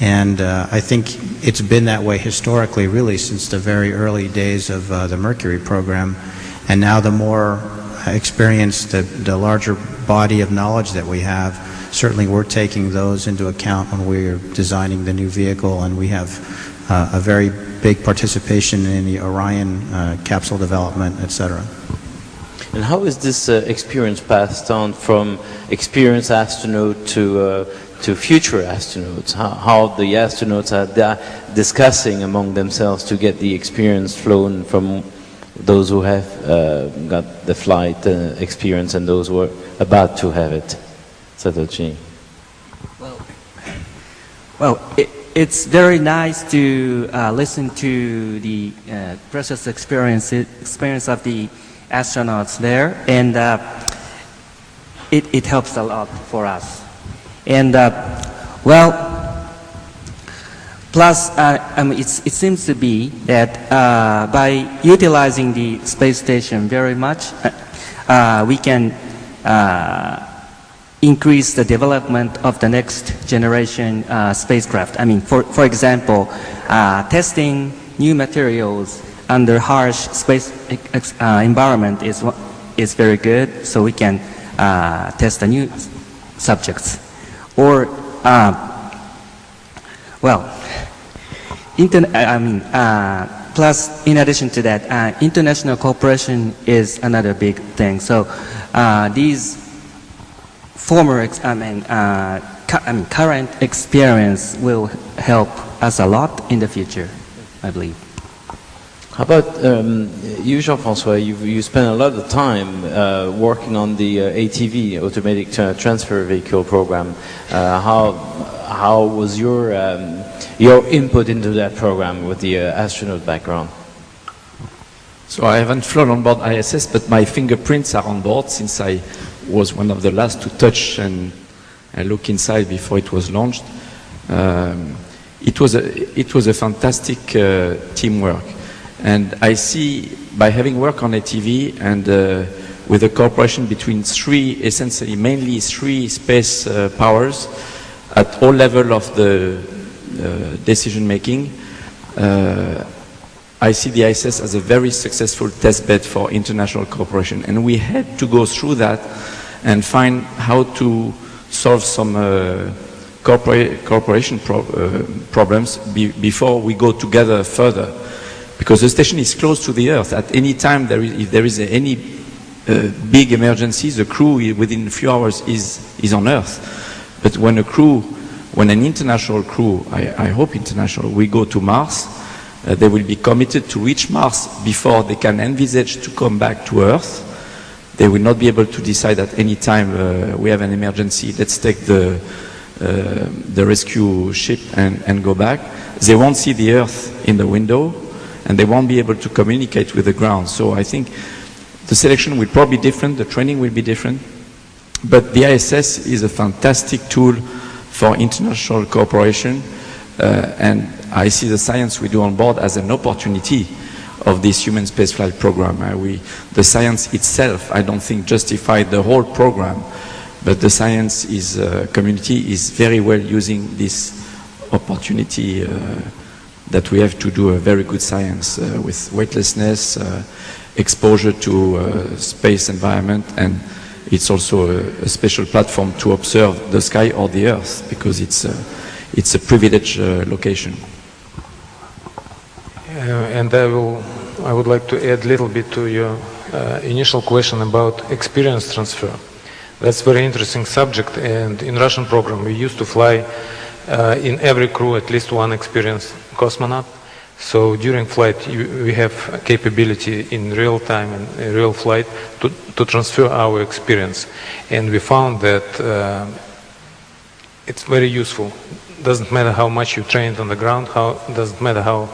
and I think it's been that way historically, really, since the very early days of the Mercury program. And now the more experience, the larger body of knowledge that we have, certainly we're taking those into account when we're designing the new vehicle, and we have a very big participation in the Orion capsule development, etc. And how is this experience passed on from experienced astronaut to future astronauts? How the astronauts are discussing among themselves to get the experience flown from those who have got the flight experience and those who are about to have it? Satoshi. Well, it's very nice to listen to the precious experience of the astronauts there, and it helps a lot for us. And plus it seems to be that by utilizing the space station very much, we can increase the development of the next generation spacecraft. I mean, for example, testing new materials under harsh space environment is very good, so we can test the new subjects. Or, plus in addition to that, international cooperation is another big thing. So these current experience will help us a lot in the future, I believe. How about you, Jean-Francois? You spent a lot of time working on the ATV, Automatic Transfer Vehicle program. How was your input into that program with the astronaut background? So I haven't flown on board ISS, but my fingerprints are on board since I was one of the last to touch and look inside before it was launched. It was a fantastic teamwork, and I see by having worked on ATV and with a cooperation between mainly three space powers at all levels of the decision making. I see the ISS as a very successful test bed for international cooperation, and we had to go through that and find how to solve some cooperation problems before we go together further, because the station is close to the Earth. At any time, if there is any big emergency, the crew within a few hours is on Earth. But when an international crew, I hope international, we go to Mars, they will be committed to reach Mars before they can envisage to come back to Earth. They will not be able to decide at any time we have an emergency, let's take the rescue ship and go back. They won't see the Earth in the window, and they won't be able to communicate with the ground. So I think the selection will probably be different, the training will be different, but the ISS is a fantastic tool for international cooperation, and I see the science we do on board as an opportunity of this human spaceflight program. The science itself, I don't think, justified the whole program, but the science community is very well using this opportunity that we have to do a very good science with weightlessness, exposure to space environment, and it's also a special platform to observe the sky or the Earth, because it's a privileged location. And I would like to add a little bit to your initial question about experience transfer. That's a very interesting subject, and in Russian program we used to fly in every crew at least one experienced cosmonaut. So during flight we have capability in real time and real flight to transfer our experience, and we found that it's very useful. Doesn't matter how much you trained on the ground, doesn't matter how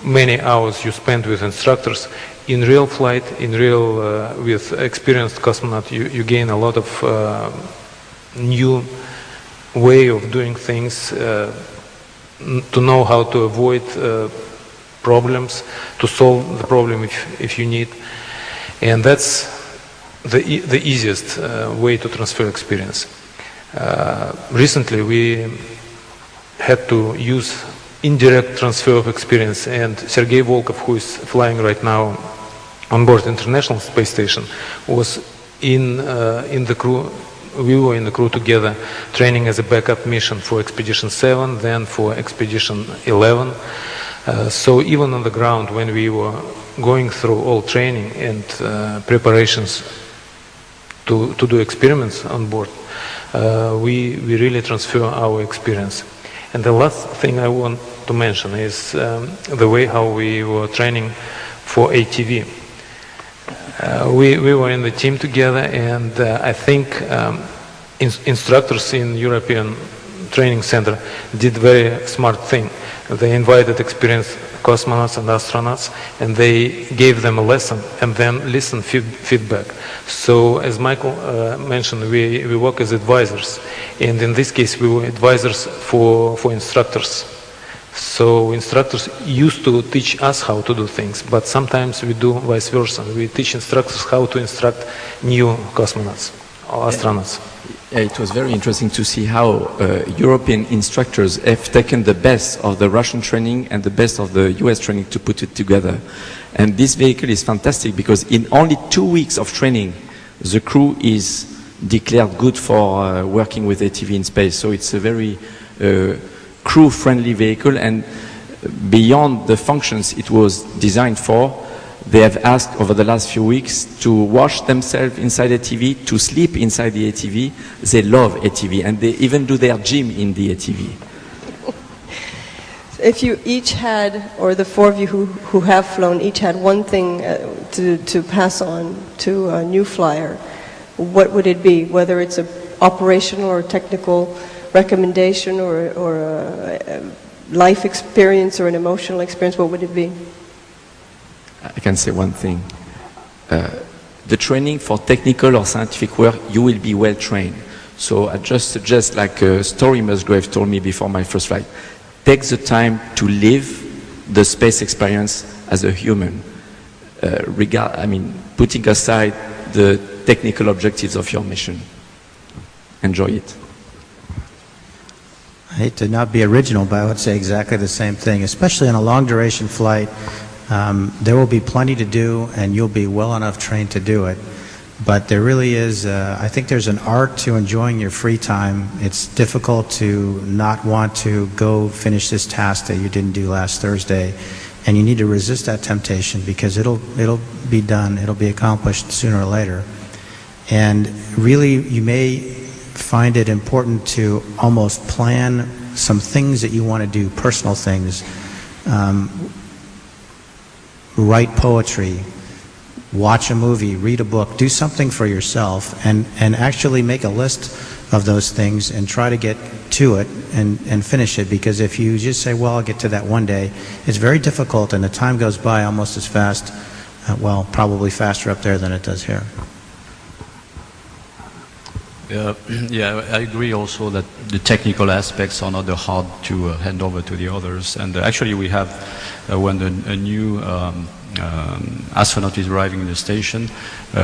many hours you spend with instructors. In real flight, with experienced cosmonaut, you gain a lot of new way of doing things, to know how to avoid problems, to solve the problem if you need, and that's the easiest way to transfer experience. Recently we had to use indirect transfer of experience, and Sergei, who is flying right now on board International Space Station, was in the crew. We were in the crew together, training as a backup mission for Expedition 7, then for Expedition 11. So even on the ground, when we were going through all training and preparations to do experiments on board, we really transfer our experience. And the last thing I want to mention is the way how we were training for ATV. We were in the team together, and I think instructors in European Training Center did very smart thing. They invited experienced cosmonauts and astronauts, and they gave them a lesson and then listened feedback. So as Michael mentioned, we work as advisors, and in this case we were advisors for instructors. So instructors used to teach us how to do things, but sometimes we do vice versa. We teach instructors how to instruct new cosmonauts or astronauts. It was very interesting to see how European instructors have taken the best of the Russian training and the best of the US training to put it together. And this vehicle is fantastic because in only 2 weeks of training, the crew is declared good for working with ATV in space. So it's a very crew-friendly vehicle, and beyond the functions it was designed for, they have asked over the last few weeks to wash themselves inside ATV, to sleep inside the ATV. They love ATV, and they even do their gym in the ATV. If you each had, or the four of you who have flown, each had one thing to pass on to a new flyer, what would it be? Whether it's an operational or technical recommendation or a life experience or an emotional experience, what would it be? I can say one thing. The training for technical or scientific work, you will be well trained. So I just suggest, like Story Musgrave told me before my first flight, take the time to live the space experience as a human. Putting aside the technical objectives of your mission. Enjoy it. I hate to not be original, but I would say exactly the same thing. Especially on a long duration flight, there will be plenty to do and you'll be well enough trained to do it. But there really is, I think there's an art to enjoying your free time. It's difficult to not want to go finish this task that you didn't do last Thursday. And you need to resist that temptation because it'll be done, it'll be accomplished sooner or later. And really, you may find it important to almost plan some things that you want to do, personal things. Write poetry, watch a movie, read a book, do something for yourself, and actually make a list of those things and try to get to it and finish it, because if you just say, well, I'll get to that one day, it's very difficult and the time goes by almost as fast, probably faster up there than it does here. Yeah, I agree also that the technical aspects are not hard to hand over to the others. And actually we have, when a new astronaut is arriving in the station,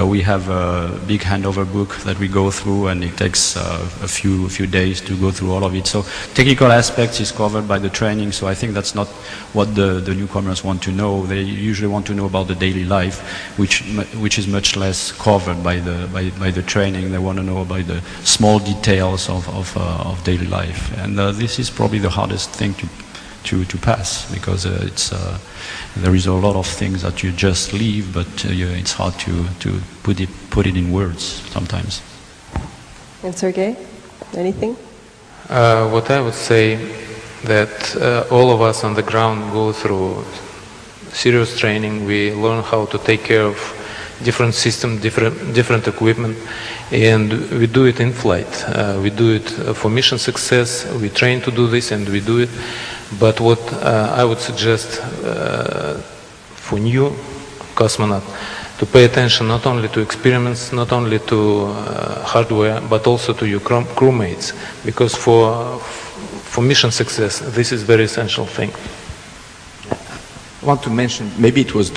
we have a big handover book that we go through, and it takes a few days to go through all of it. So technical aspects is covered by the training, so I think that's not what the newcomers want to know. They usually want to know about the daily life, which is much less covered by the training. They want to know about the small details of daily life, and this is probably the hardest thing to pass, because there is a lot of things that you just leave, but it's hard to put it in words sometimes. And Sergei, anything? What I would say, that all of us on the ground go through serious training. We learn how to take care of different systems, different equipment, and we do it in flight. We do it for mission success. We train to do this, and we do it. But what I would suggest for new cosmonaut, to pay attention not only to experiments, not only to hardware, but also to your crewmates, because for mission success, this is a very essential thing. I want to mention, maybe it was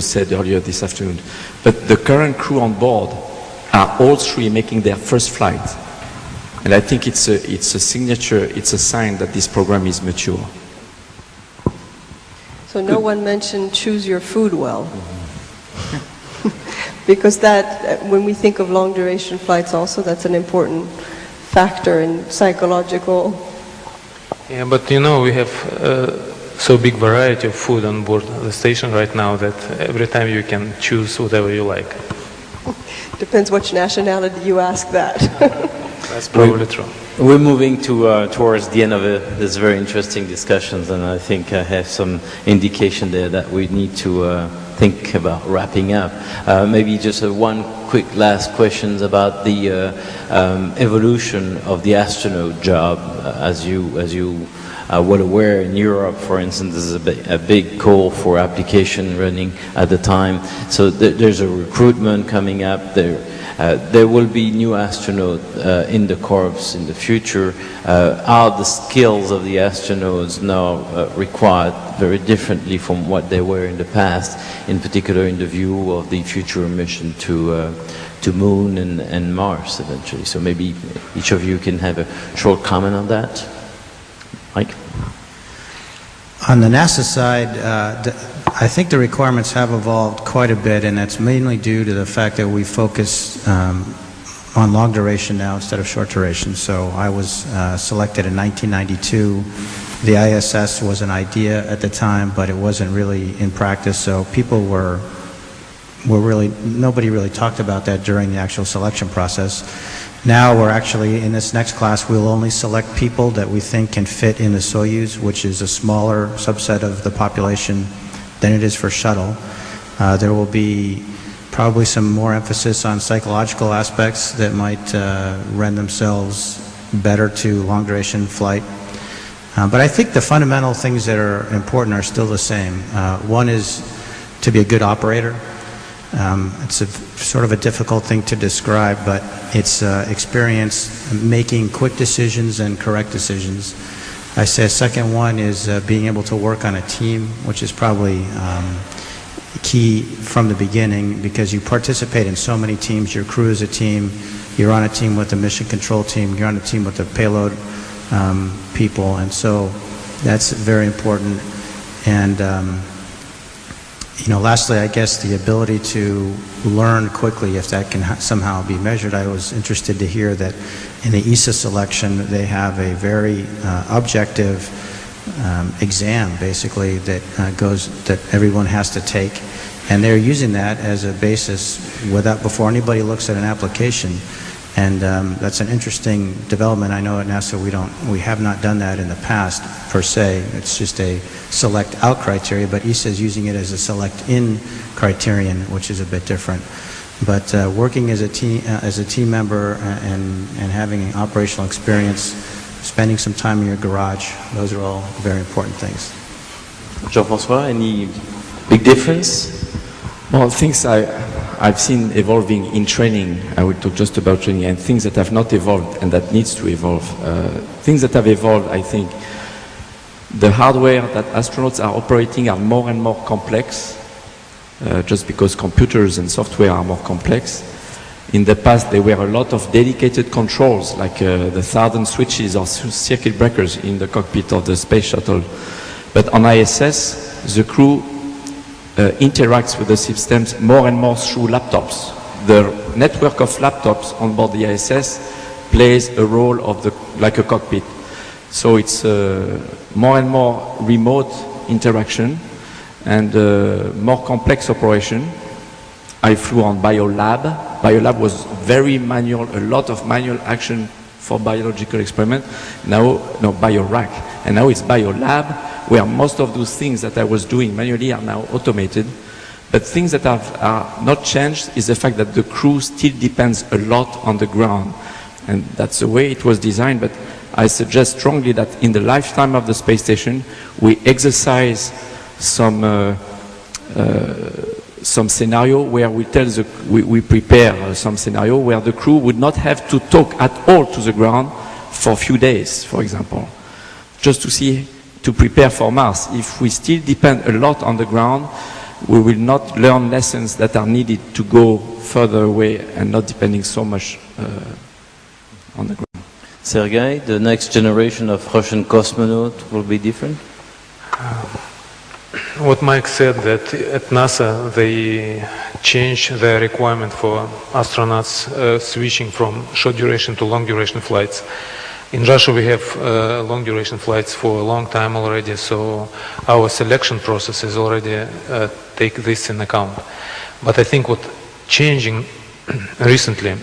said earlier this afternoon, but the current crew on board are all three making their first flight. And I think it's a signature, it's a sign that this program is mature. So no one mentioned choose your food well. Because that, when we think of long duration flights also, that's an important factor in psychological. Yeah, but you know, we have so big variety of food on board the station right now that every time you can choose whatever you like. Depends which nationality you ask that. That's probably true. We're moving towards the end of this very interesting discussions, and I think I have some indication there that we need to think about wrapping up. Maybe just one quick last questions about the evolution of the astronaut job. As you are well aware, in Europe, for instance, there's a big call for application running at the time. So there's a recruitment coming up. There will be new astronauts in the corps in the future. Are the skills of the astronauts now required very differently from what they were in the past, in particular in the view of the future mission to Moon and Mars eventually? So maybe each of you can have a short comment on that. Mike? On the NASA side, I think the requirements have evolved quite a bit, and that's mainly due to the fact that we focus on long duration now instead of short duration. So I was selected in 1992. The ISS was an idea at the time, but it wasn't really in practice, so people nobody really talked about that during the actual selection process. Now we're actually, in this next class, we'll only select people that we think can fit in the Soyuz, which is a smaller subset of the population than it is for shuttle. There will be probably some more emphasis on psychological aspects that might lend themselves better to long duration flight. But I think the fundamental things that are important are still the same. One is to be a good operator. It's sort of a difficult thing to describe, but it's experience making quick decisions and correct decisions. I say a second one is being able to work on a team, which is probably key from the beginning, because you participate in so many teams. Your crew is a team. You're on a team with the mission control team. You're on a team with the payload people, and so that's very important. And lastly, I guess the ability to learn quickly, if that can somehow be measured. I was interested to hear that in the ISS selection, they have a very objective exam, basically, that that everyone has to take, and they're using that as a basis before anybody looks at an application. And that's an interesting development. I know at NASA we have not done that in the past per se. It's just a select out criteria, but ESA is using it as a select in criterion, which is a bit different. But working as a team member and having an operational experience, spending some time in your garage, those are all very important things. Jean-Francois, any big difference? Well, things I've seen evolving in training, I will talk just about training, and things that have not evolved and that needs to evolve. Things that have evolved, I think, the hardware that astronauts are operating are more and more complex, just because computers and software are more complex. In the past, there were a lot of dedicated controls, like the 1,000 switches or circuit breakers in the cockpit of the space shuttle. But on ISS, the crew interacts with the systems more and more through laptops. The network of laptops on board the ISS plays a role of like a cockpit. So it's more and more remote interaction and more complex operation. I flew on BioLab. BioLab was very manual, a lot of manual action for biological experiment. Now, no, BioRack. And now it's BioLab, where most of those things that I was doing manually are now automated. But things that are not changed is the fact that the crew still depends a lot on the ground. And that's the way it was designed. But I suggest strongly that in the lifetime of the space station, we exercise some scenario where we prepare some scenario where the crew would not have to talk at all to the ground for a few days, for example, just to prepare for Mars. If we still depend a lot on the ground, we will not learn lessons that are needed to go further away and not depending so much on the ground. Sergei, the next generation of Russian cosmonaut will be different? What Mike said, that at NASA they changed their requirement for astronauts switching from short duration to long duration flights. In Russia we have long duration flights for a long time already, so our selection process is already take this in account. But I think what changing recently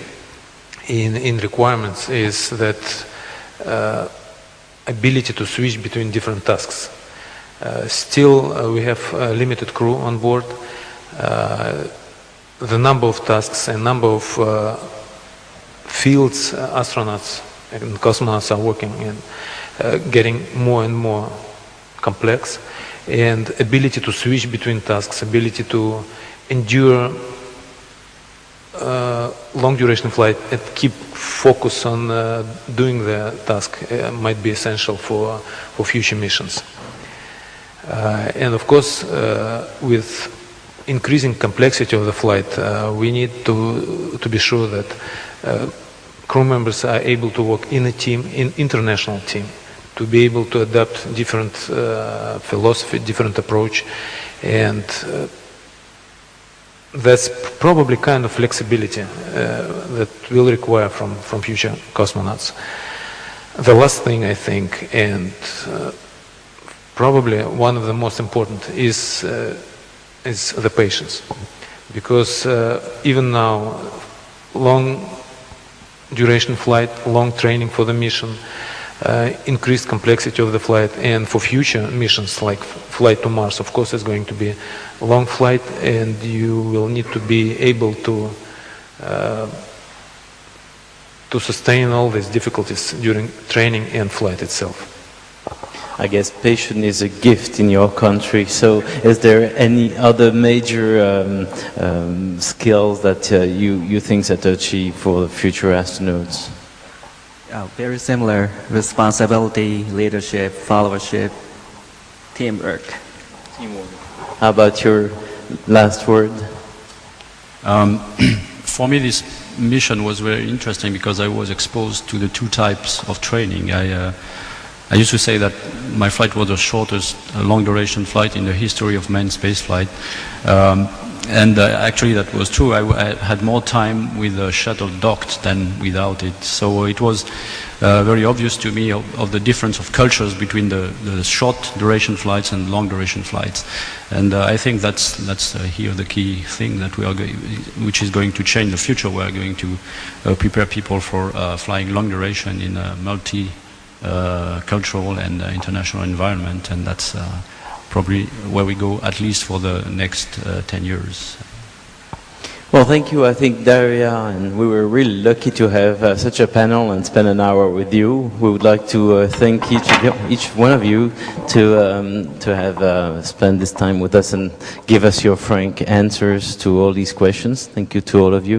in requirements is that ability to switch between different tasks. Still, we have a limited crew on board. The number of tasks and number of fields astronauts and cosmonauts are working in getting more and more complex, and ability to switch between tasks, ability to endure long duration flight and keep focus on doing the task might be essential for future missions. And of course, with increasing complexity of the flight, we need to be sure that crew members are able to work in a team, in international team, to be able to adapt different philosophy, different approach, and that's probably kind of flexibility that we'll require from future cosmonauts. The last thing I think, and probably one of the most important, is the patience, because even now, long duration flight, long training for the mission, increased complexity of the flight, and for future missions like flight to Mars, of course, it's going to be a long flight, and you will need to be able to sustain all these difficulties during training and flight itself. I guess patience is a gift in your country. So, is there any other major skills that you think Satoshi for the future astronauts? Very similar: responsibility, leadership, followership, teamwork. How about your last word? For me, this mission was very interesting because I was exposed to the two types of training. I used to say that my flight was the shortest long-duration flight in the history of manned spaceflight. Actually that was true. I had more time with the shuttle docked than without it. So it was very obvious to me of the difference of cultures between the short duration flights and long duration flights. And I think that's here the key thing that which is going to change the future. We are going to prepare people for flying long duration in a multi-cultural and international environment, and that's probably where we go, at least for the next 10 years. Well, thank you. I think Daria, and we were really lucky to have such a panel and spend an hour with you. We would like to thank each one of you to have spent this time with us and give us your frank answers to all these questions. Thank you to all of you.